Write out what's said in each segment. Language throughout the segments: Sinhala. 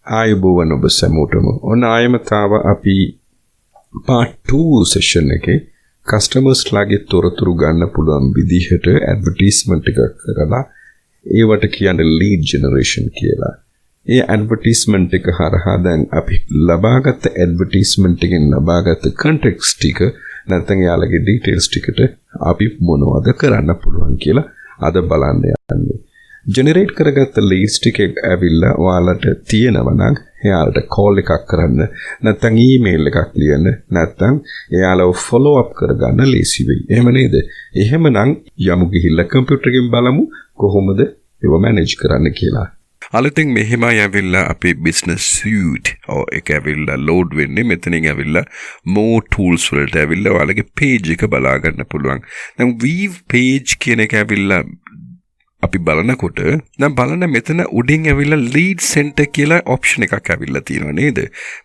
ආයුබෝවන් ඔබ සැමෝටම. ඔන්න ආයමතාව අපි part 2 session එකේ customers ලාගේ තොරතුරු ගන්න පුළුවන් විදිහට advertisement එකක් කරලා ඒවට කියන්නේ lead generation කියලා. ඒ advertisement එක හරහා දැන් අපි ලබාගත් advertisement එකෙන් ලබාගත් context ටික නැත්නම් යාළගේ details ටිකට අපි මොනවද කරන්න පුළුවන් කියලා අද බලන්න යන්නේ. ජෙනරේට් කරගත්ත ලීඩ්ස් ටික ඇවිල්ලා ඔයාලට තියෙනවා නම් එයාලට කෝල් එකක් කරන්න නැත්නම් ඊමේල් එකක් ලියන්න නැත්නම් එයාලව ෆලෝ අප් කරගන්න ලේසි වෙයි. එහෙම නේද? එහෙමනම් යමු ගිහිල්ලා කම්පියුටර් එකෙන් බලමු කොහොමද ඒව මැනේජ් කරන්න කියලා. අලුතෙන් මෙහෙම ඇවිල්ලා අපේ business suite එක ඇවිල්ලා load වෙන්නේ මෙතනින් ඇවිල්ලා more tools වලට ඇවිල්ලා ඔයාලගේ page එක බලා ගන්න පුළුවන්. දැන් weave page කියන එක ඇවිල්ලා අපි බලනකොට දැන් බලන්න මෙතන උඩින් ඇවිල්ලා lead center කියලා option එකක් ඇවිල්ලා තියෙනවා නේද?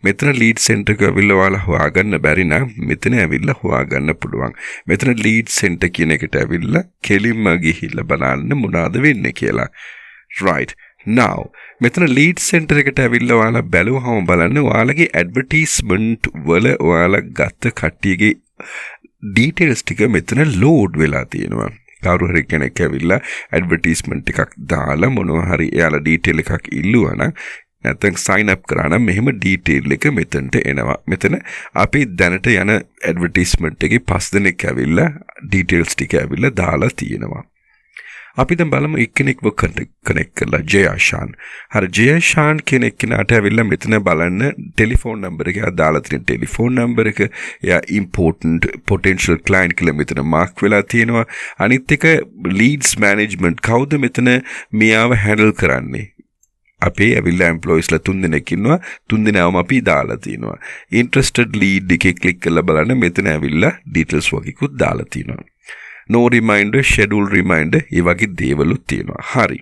මෙතන lead center එක ඇවිල්ලා ඔයාලා හොයාගන්න බැරි නම් මෙතන ඇවිල්ලා හොයාගන්න පුළුවන්. මෙතන lead center කියන එකට ඇවිල්ලා කෙලින්ම ගිහිල්ලා බලන්න මොනවද වෙන්නේ කියලා. right now මෙතන lead center එකට ඇවිල්ලා ඔයාලා බැලුවහම බලන්න ඔයාලගේ advertisement වල ඔයාලා ගත්ත කට්ටියගේ details ටික මෙතන load වෙලා තියෙනවා. කවුරු හරි කෙනෙක් ඇවිල්ලා ඇඩ්වර්ටයිස්මන්ට් එකක් දාලා මොනවා හරි එයාලා ඩීටේල් එකක් ඉල්ලුවා නම් නැත්නම් sign up කරා නම් මෙහෙම ඩීටේල් එක මෙතනට එනවා. මෙතන අපි දැනට යන ඇඩ්වර්ටයිස්මන්ට් එකේ 5 දෙනෙක් ඇවිල්ලා ඩීටේල්ස් ටික ඇවිල්ලා දාලා තියෙනවා. අපි දැන් බලමු එක්කෙනෙක්ව කනෙක්ට් කරලා ජයශාන්. හරි ජයශාන් කෙනෙක්ට ඇවිල්ලා මෙතන බලන්න ටෙලිෆෝන් නම්බර් එක දාලා තියෙන ටෙලිෆෝන් නම්බර් එක එයා important potential client කියලා මෙතන මාක් වෙලා තියෙනවා. අනිත් එක leads management කවුද මෙතන මෙයාව handle කරන්නේ? අපේ ඇවිල්ලා employeesලා 3 දෙනෙක් ඉන්නවා. 3 දෙනාම අපි දාලා තියෙනවා. interested lead එකේ click කරලා බලන්න මෙතන ඇවිල්ලා details වගේකුත් දාලා තියෙනවා. no reminder, schedule reminder ඒ වගේ දේවලුත් තියෙනවා. හරි.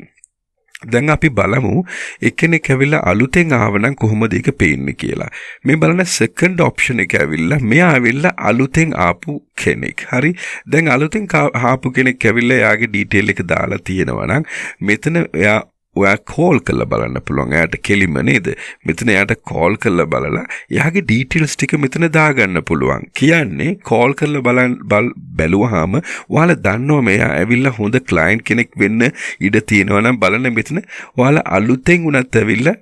දැන් අපි බලමු එක්කෙනෙක් ඇවිල්ලා අලුතෙන් ආව නම් කොහොමද ඒක පේන්නේ කියලා. මේ බලන second option එක ඇවිල්ලා මෙයා ඇවිල්ලා අලුතෙන් ආපු කෙනෙක්. හරි. දැන් අලුතෙන් ආපු කෙනෙක් ඇවිල්ලා එයාගේ detail එක දාලා තියෙනවා නම් මෙතන ඔයා කෝල් කරලා බලන්න පුළුවන්. එයාට කෙලිම නේද? මෙතන එයාට කෝල් කරලා බලලා එයාගේ ඩීටේල්ස් ටික මෙතන දාගන්න පුළුවන්. කියන්නේ කෝල් කරලා බැලුවාම ඔයාලා දන්නවා මෙයා ඇවිල්ලා හොඳ ක්ලයන්ට් කෙනෙක් වෙන්න ඉඩ තියෙනවා නම් බලන්න මෙතන ඔයාලා අලුතෙන් උනත් ඇවිල්ලා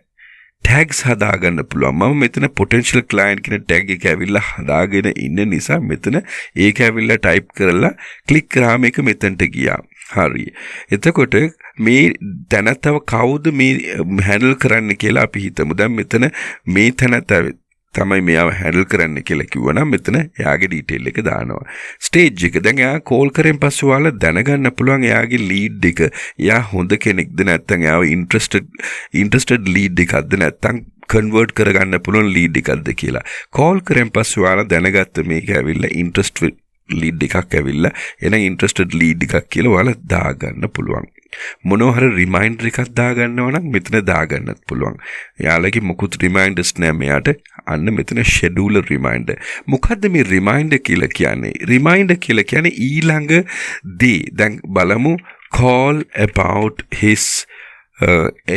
tags හදාගන්න පුළුවන්. මම මෙතන potential client කියන tag එක ඇවිල්ලා හදාගෙන ඉන්න නිසා මෙතන ඒක ඇවිල්ලා type කරලා click කරාම ඒක මෙතනට ගියා. හරි. එතකොට මේ තැනත්තව කවුද මේ handle කරන්න කියලා අපි හිතමු. දැන් මෙතන මේ තැනත්ත තමයි මෙයාව handle කරන්න කියලා කිව්වනම් මෙතන එයාගේ detail එක දානවා. stage එක දැන් එයා call කරෙන් පස්සේ ඔයාලා දැනගන්න පුළුවන් එයාගේ lead එක. එයා හොඳ කෙනෙක්ද නැත්නම් එයාව interested lead එකක්ද නැත්නම් convert කරගන්න පුළුවන් lead එකක්ද කියලා. call කරෙන් පස්සේ ඔයාලා දැනගත්ත මේක ඇවිල්ලා interested lead එකක් ඇවිල්ලා එහෙනම් interested lead එකක් කියලා ඔයාලා දාගන්න පුළුවන්. මොනවා හරි reminder එකක් දාගන්නවා නම් මෙතන දාගන්නත් පුළුවන්. එයාලගේ මොකුත් reminders නෑ මෙයාට. අන්න මෙතන schedule reminder. මොකද්ද මේ reminder කියලා කියන්නේ? reminder කියලා කියන්නේ ඊළඟ දේ. දැන් බලමු call about his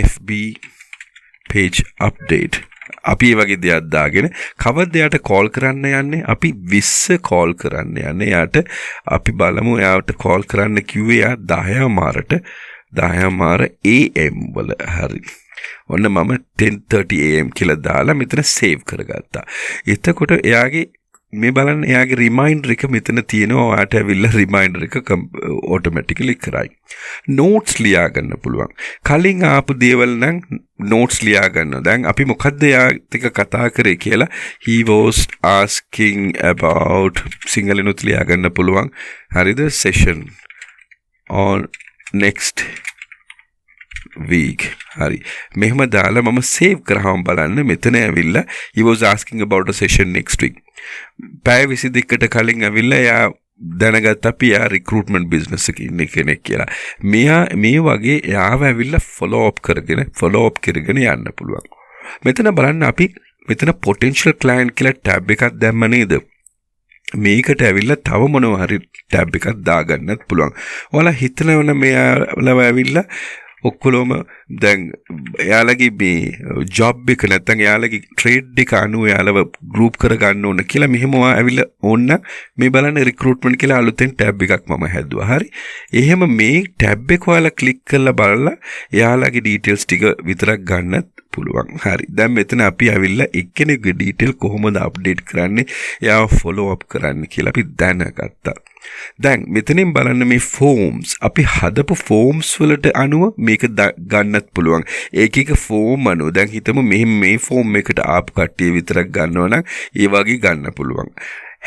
FB page update. අපි මේ වගේ දෙයක් දාගෙන කවද්ද එයාට කෝල් කරන්න යන්නේ? අපි 20 කෝල් කරන්න යන්නේ. එයාට අපි බලමු එයාට කෝල් කරන්න කිව්වේ එයා 10 මාරට 10 මාර AM වල. හරි. ඔන්න මම 10:30 AM කියලා දාලා මෙතන සේව් කරගත්තා. එතකොට එයාගේ මේ බලන්න එයාගේ රිමයින්ඩර් එක මෙතන තියෙනවා. ඔයාට ඇවිල්ලා රිමයින්ඩර් එක ඔටෝමැටිකලි කරයි. නෝට්ස් ලියා ගන්න පුළුවන්. කලින් ආපු දේවල් නම් නෝට්ස් ලියා ගන්නවා. දැන් අපි මොකද්ද එයාත් එක්ක කතා කරේ කියලා he was asking about සිංහලෙනුත් ලියා ගන්න පුළුවන්. හරිද? session on next week. හරි. මෙහෙම දාලා මම සේව් කරාම බලන්න මෙතන ඇවිල්ලා he was asking about a session next week. පැය 22කට කලින් ඇවිල්ලා එයා දැනගත්ත අපි යා රික්‍රූට්මන්ට් බිස්නස් එකේ ඉන්න කෙනෙක් කියලා. මෙයා මේ වගේ එයාව ඇවිල්ලා ෆලෝ අප් කරගෙන යන්න පුළුවන්. මෙතන බලන්න අපි මෙතන potential client කියලා ටැබ් එකක් දැම්ම නේද? මේකට ඇවිල්ලා තව මොනවා හරි ටැබ් එකක් දාගන්නත් පුළුවන්. ඔයාලා හිතනවනේ මෙයාලව ඇවිල්ලා ඔක්කොලොම දැන් එයාලගේ මේ ජොබ් එක නැත්නම් එයාලගේ ට්‍රේඩ් එක අනුව එයාලව ගෲප් කරගන්න ඕන කියලා මෙහෙම ඇවිල්ලා ඕන්න මේ බලන්න රික්‍රූට්මන්ට් කියලා අලුතෙන් ටැබ් එකක් මම හැදුවා. හරි. එහෙම මේ ටැබ් එක ඔයාලා ක්ලික් කරලා බලලා එයාලගේ ඩීටේල්ස් ටික විතරක් ගන්නත් පුළුවන්. හරි. දැන් මෙතන අපි ඇවිල්ලා එක්කෙනෙකුගේ ඩීටේල් කොහොමද අප්ඩේට් කරන්නේ, එයාව ෆලෝ අප් කරන්න කියලා අපි දැනගත්තා. දැන් මෙතනින් බලන්න මේ ෆෝම්ස් අපි හදපු ෆෝම්ස් වලට අනුව මේක ගන්නත් පුළුවන්. ඒක ෆෝම් අනුව දැන් හිතමු මේ ෆෝම් එකට ආපු කට්ටිය විතරක් ගන්නවා නම් ඒ වගේ ගන්න පුළුවන්.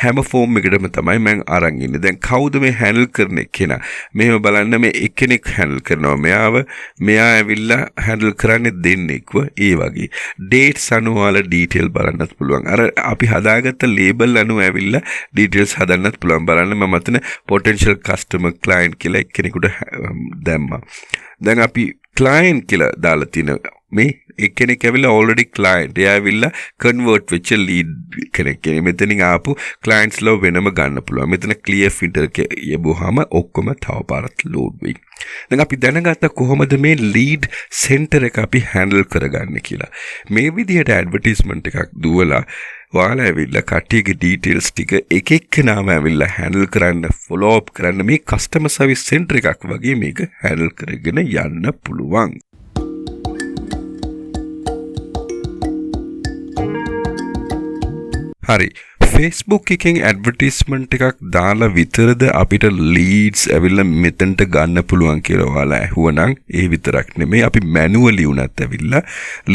හැම ෆෝම් එකටම තමයි මම අරන් ඉන්නේ. දැන් කවුද මේ හැන්ඩල් කරන කෙනා? මෙහෙම බලන්න මේ එක්කෙනෙක් හැන්ඩල් කරනවා. මෙයා ඇවිල්ලා හැන්ඩල් කරන්නේ දෙන්නෙක්ව ඒ වගේ. ඩේට්ස් අනුව වල ඩීටේල් බලන්නත් පුළුවන්. අර අපි හදාගත්ත ලේබල් අනුව ඇවිල්ලා ඩීටේල්ස් හදන්නත් පුළුවන්. බලන්න මම අතන potential customer client කියලා එක්කෙනෙකුට දැම්මා. දැන් අපි client කියලා දාලා තිනවා. මේ එක්කෙනෙක් ඇවිල්ලා already client එයා ඇවිල්ලා convert වෙච්ච lead කෙනෙක්. මෙතනින් ආපු clients ලව වෙනම ගන්න පුළුවන්. මෙතන clear filter යබුවාම ඔක්කොම තව පාරක් load වෙයි. දැන් අපි දැනගත්ත කොහොමද මේ lead center එක අපි handle කරගන්නේ කියලා. මේ විදිහට advertisement එකක් දුවලා ඔයාලා ඇවිල්ලා කට්ටියගේ details ටික එක එක්කෙනාම ඇවිල්ලා handle කරන්න, follow up කරන්න මේ customer service center එකක් වගේ මේක handle කරගෙන යන්න පුළුවන්. හරි. Facebook එකෙන් ඇඩ්වර්ටයිස්මන්ට් එකක් දාලා විතරද අපිට ලීඩ්ස් ඇවිල්ලා මෙතනට ගන්න පුළුවන් කියලා ඔයාලා ඇහුවනම් ඒ විතරක් නෙමෙයි අපි මැනුවලි උනත් ඇවිල්ලා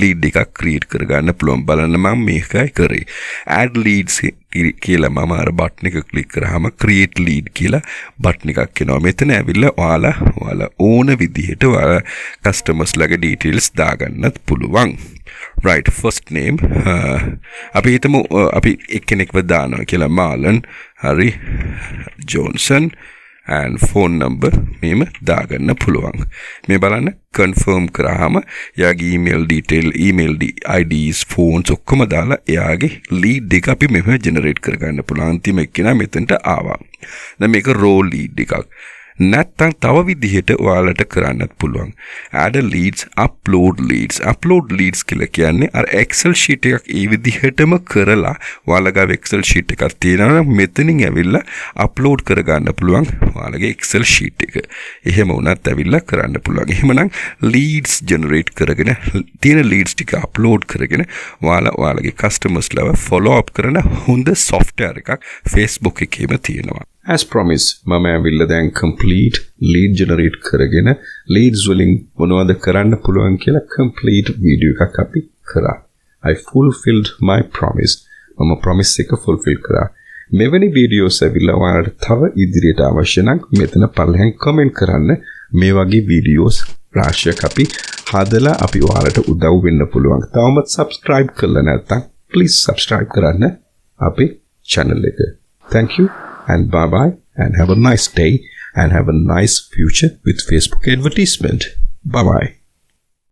ලීඩ් එකක් ක්‍රියේට් කරගන්න පුළුවන්. බලන්න මම මේකයි කරේ. add leads කියලා මම අර බටන් එක ක්ලික් කරාම create lead කියලා බටන් එකක් එනවා. මෙතන ඇවිල්ලා ඔයාලා ඕන විදිහට ඔයාලා customers ලගේ details දාගන්නත් පුළුවන්. Right, first name අපි හිතමු අපි එක්කෙනෙක්ව දානවා කියලා මාලන්. හරි. ජෝන්සන් and phone number මෙහෙම දාගන්න පුළුවන්. මේ බලන්න confirm කරාම එයාගේ email IDs phones ඔක්කොම දාලා එයාගේ lead එක අපි මෙහෙම generate කරගන්න පුළුවන්. අන්තිම එක්කෙනා මෙතනට ආවා. දැන් මේක raw lead එකක්. නැත්තම් තව විදිහට ඔයාලට කරන්නත් පුළුවන්. add leads, upload leads කියලා කියන්නේ අර Excel sheet එකක් ඒ විදිහටම කරලා ඔයාලගේ Excel sheet එකක් තියෙනවා නම් මෙතනින් ඇවිල්ලා upload කරගන්න පුළුවන් ඔයාලගේ Excel sheet එක. එහෙම වුණත් ඇවිල්ලා කරන්න පුළුවන්. එහෙමනම් leads generate කරගෙන තියෙන leads ටික upload කරගෙන ඔයාලගේ customers ලව follow up කරන හොඳ software එකක් Facebook එකේම තියෙනවා. As promised, මම ඇවිල්ලා දැන් complete lead generate කරගෙන leads වලින් මොනවද කරන්න පුළුවන් කියලා complete video එකක් අපි කරා. I fulfilled my promise. මම promise එක fulfill කරා. මෙවැනි videos ඇවිල්ලා ඔයාලට තව ඉදිරියට අවශ්‍ය නම් මෙතන පල්ලෙහාන් comment කරන්න. මේ වගේ videos රාශියක් අපි හදලා අපි ඔයාලට උදව් වෙන්න පුළුවන්. තවමත් subscribe කරලා නැත්නම් please subscribe කරන්න අපේ channel එක. Thank you. And bye-bye, and have a nice day, and have a nice future with Facebook advertisement. Bye-bye.